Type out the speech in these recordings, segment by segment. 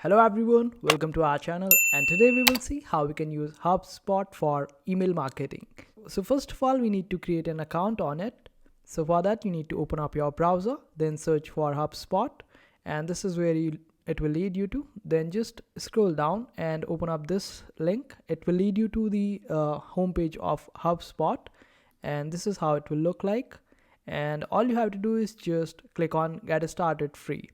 Hello everyone, welcome to our channel, and today we will see how we can use HubSpot for email marketing. So first of all, we need to create an account on it. So for that, you need to open up your browser, then search for HubSpot, and this is where it will lead you to. Then just scroll down and open up this link. It will lead you to the homepage of HubSpot, and this is how it will look like. And all you have to do is just click on Get Started Free.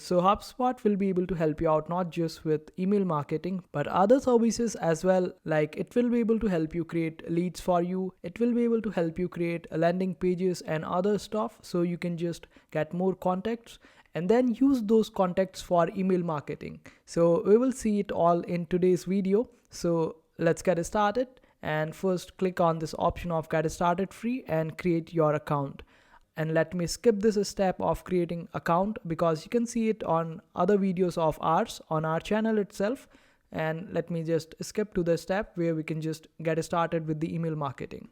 So HubSpot will be able to help you out not just with email marketing, but other services as well. Like it will be able to help you create leads for you. It will be able to help you create landing pages and other stuff. So you can just get more contacts and then use those contacts for email marketing. So we will see it all in today's video. So let's get started. And first click on this option of Get Started Free and create your account. And let me skip this step of creating account because you can see it on other videos of ours on our channel itself. And let me just skip to the step where we can just get started with the email marketing.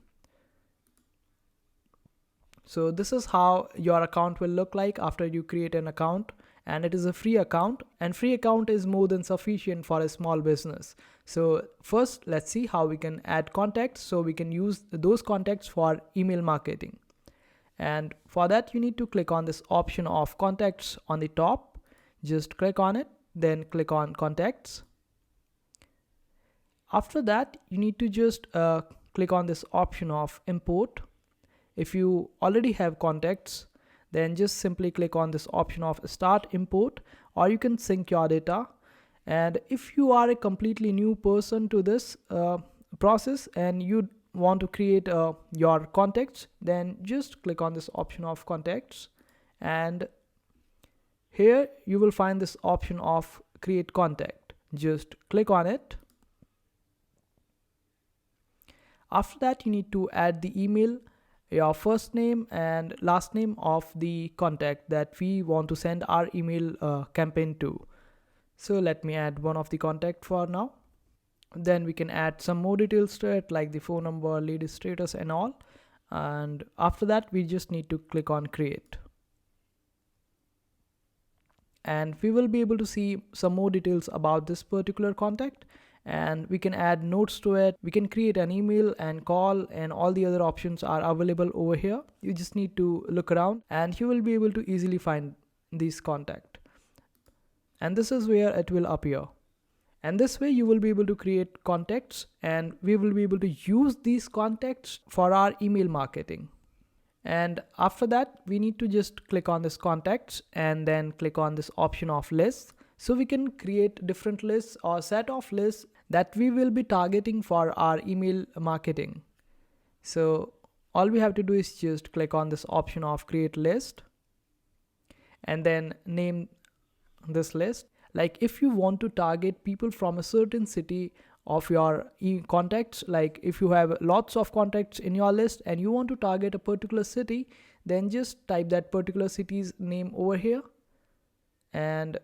So this is how your account will look like after you create an account, and it is a free account, and free account is more than sufficient for a small business. So first let's see how we can add contacts so we can use those contacts for email marketing. And for that, you need to click on this option of contacts on the top. Just click on it, then click on contacts. After that, you need to just click on this option of import. If you already have contacts, then just simply click on this option of start import, or you can sync your data. And if you are a completely new person to this process and you want to create your contacts, then just click on this option of contacts, and here you will find this option of create contact. Just click on it. After that, you need to add the email, your first name and last name of the contact that we want to send our email campaign to. So let me add one of the contact for now. Then we can add some more details to it, like the phone number, lead status and all. And after that, we just need to click on create. And we will be able to see some more details about this particular contact, and we can add notes to it. We can create an email and call, and all the other options are available over here. You just need to look around and you will be able to easily find this contact. And this is where it will appear. And this way you will be able to create contacts, and we will be able to use these contacts for our email marketing. And after that, we need to just click on this contacts and then click on this option of lists. So we can create different lists or set of lists that we will be targeting for our email marketing. So all we have to do is just click on this option of create list and then name this list. Like if you want to target people from a certain city of your contacts, like if you have lots of contacts in your list and you want to target a particular city, then just type that particular city's name over here. And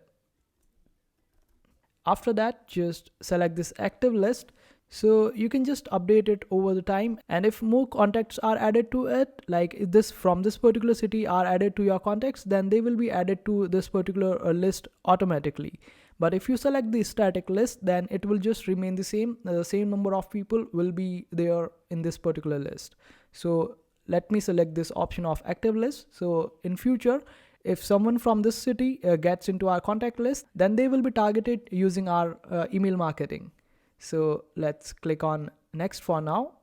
after that, just select this active list. So you can just update it over the time, and if more contacts are added to it, like if this from this particular city are added to your contacts, then they will be added to this particular list automatically. But if you select the static list, then it will just remain the same number of people will be there in this particular list. So let me select this option of active list. So in future, if someone from this city gets into our contact list, then they will be targeted using our email marketing. So let's click on next for now.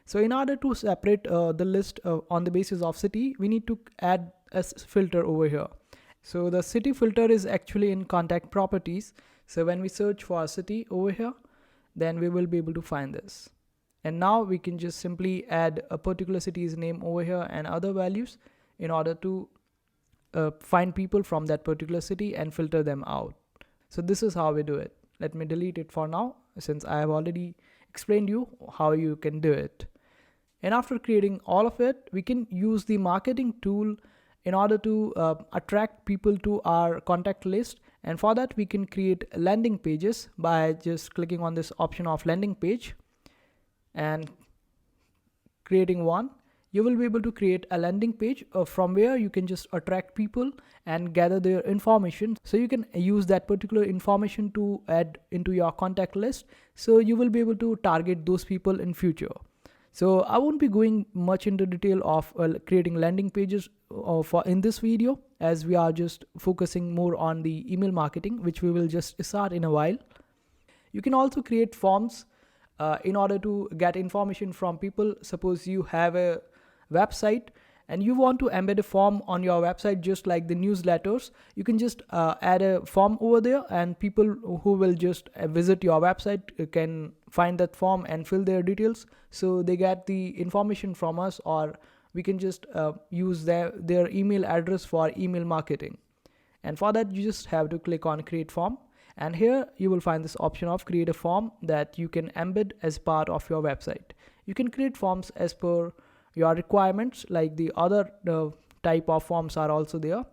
So in order to separate the list on the basis of city, we need to add a filter over here. So the city filter is actually in contact properties. So when we search for a city over here, then we will be able to find this. And now we can just simply add a particular city's name over here and other values in order to find people from that particular city and filter them out. So this is how we do it. Let me delete it for now, since I have already explained you how you can do it. And after creating all of it, we can use the marketing tool in order to attract people to our contact list. And for that, we can create landing pages by just clicking on this option of landing page and creating one. you will be able to create a landing page from where you can just attract people and gather their information, so you can use that particular information to add into your contact list, so you will be able to target those people in future. So I won't be going much into detail of creating landing pages for in this video, as we are just focusing more on the email marketing, which we will just start in a while. You can also create forms in order to get information from people. Suppose you have a website and you want to embed a form on your website, just like the newsletters. You can just add a form over there, and people who will just visit your website can find that form and fill their details, so they get the information from us, or we can just use their email address for email marketing. And for that, you just have to click on create form, and here you will find this option of create a form that you can embed as part of your website. You can create forms as per your requirements, like the other type of forms are also there.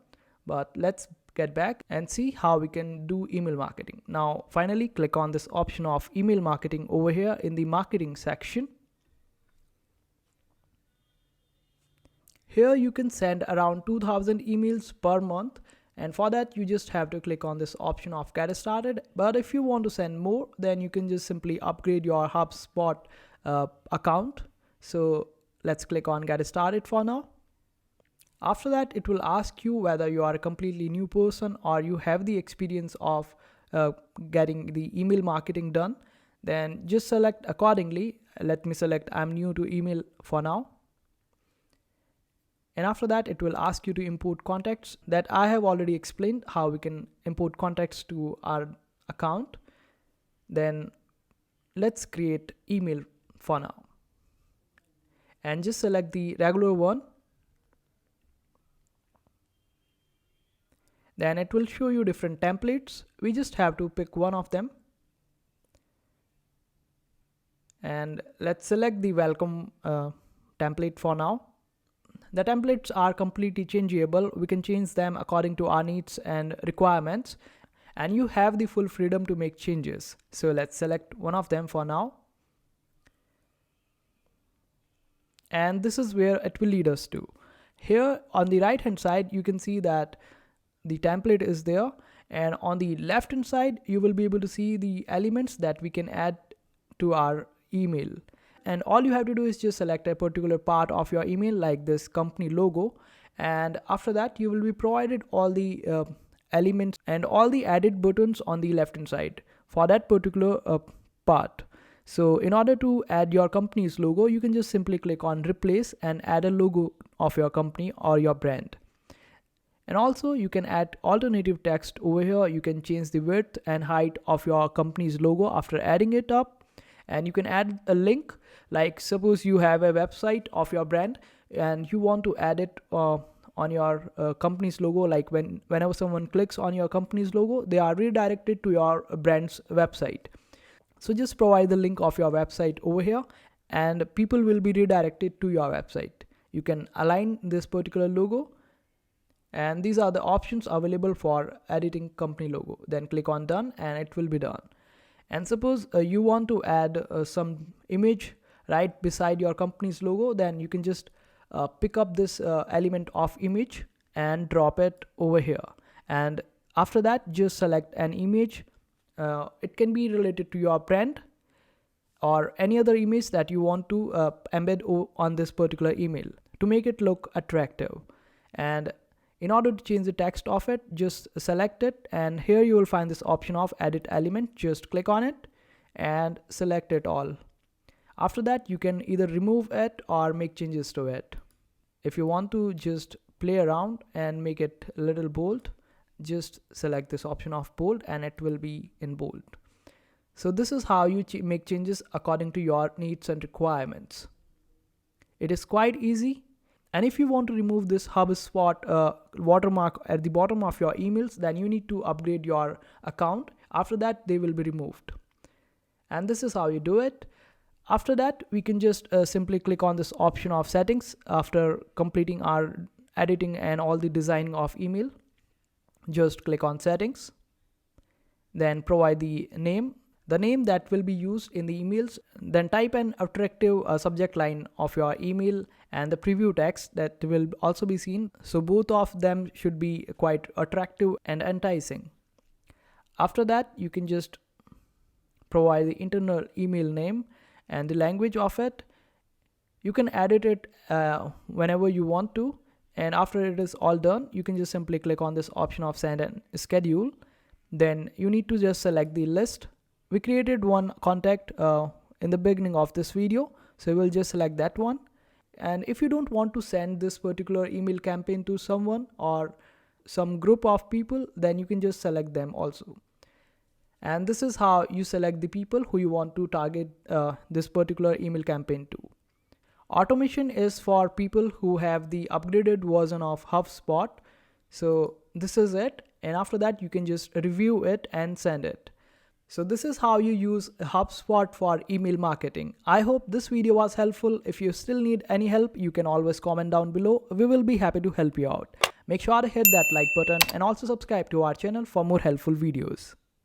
But let's get back and see how we can do email marketing. Now finally, click on this option of email marketing over here in the marketing section. Here you can send around 2000 emails per month, and for that you just have to click on this option of get started. But if you want to send more, then you can just simply upgrade your HubSpot account. So let's click on get started for now. After that, it will ask you whether you are a completely new person or you have the experience of getting the email marketing done. Then just select accordingly. Let me select I'm new to email for now. And after that, it will ask you to import contacts, that I have already explained how we can import contacts to our account. Then let's create email for now, and just select the regular one. Then it will show you different templates. We just have to pick one of them, and let's select the welcome template for now. The templates are completely changeable. We can change them according to our needs and requirements, and you have the full freedom to make changes. So let's select one of them for now. And this is where it will lead us to. Here on the right hand side, you can see that the template is there, and on the left hand side, you will be able to see the elements that we can add to our email. And all you have to do is just select a particular part of your email, like this company logo, and after that you will be provided all the elements and all the added buttons on the left hand side for that particular part. So in order to add your company's logo, you can just simply click on replace and add a logo of your company or your brand. And also you can add alternative text over here. You can change the width and height of your company's logo after adding it up. And you can add a link, like suppose you have a website of your brand and you want to add it on your company's logo, like whenever someone clicks on your company's logo, they are redirected to your brand's website. So just provide the link of your website over here and people will be redirected to your website. You can align this particular logo, and these are the options available for editing company logo. Then click on done and it will be done. And suppose you want to add some image right beside your company's logo, then you can just pick up this element of image and drop it over here. And after that, just select an image. It can be related to your brand or any other image that you want to embed on this particular email to make it look attractive. And in order to change the text of it, just select it, and here you will find this option of edit element. Just click on it and select it all. After that, you can either remove it or make changes to it. If you want to just play around and make it a little bold, just select this option of bold and it will be in bold. So this is how you make changes according to your needs and requirements. It is quite easy. And if you want to remove this HubSpot watermark at the bottom of your emails, then you need to upgrade your account. After that, they will be removed. And this is how you do it. After that, we can just simply click on this option of settings after completing our editing and all the designing of email. Just click on settings. Then provide the name that will be used in the emails. Then type an attractive subject line of your email and the preview text that will also be seen. So both of them should be quite attractive and enticing. After that, you can just provide the internal email name and the language of it. You can edit it whenever you want to, and after it is all done, you can just simply click on this option of send and schedule. Then you need to just select the list. We created one contact in the beginning of this video, so we'll just select that one. And if you don't want to send this particular email campaign to someone or some group of people, then you can just select them also. And this is how you select the people who you want to target this particular email campaign to. Automation is for people who have the upgraded version of HubSpot. So this is it. And after that, you can just review it and send it. So this is how you use HubSpot for email marketing. I hope this video was helpful. If you still need any help, you can always comment down below. We will be happy to help you out. Make sure to hit that like button and also subscribe to our channel for more helpful videos.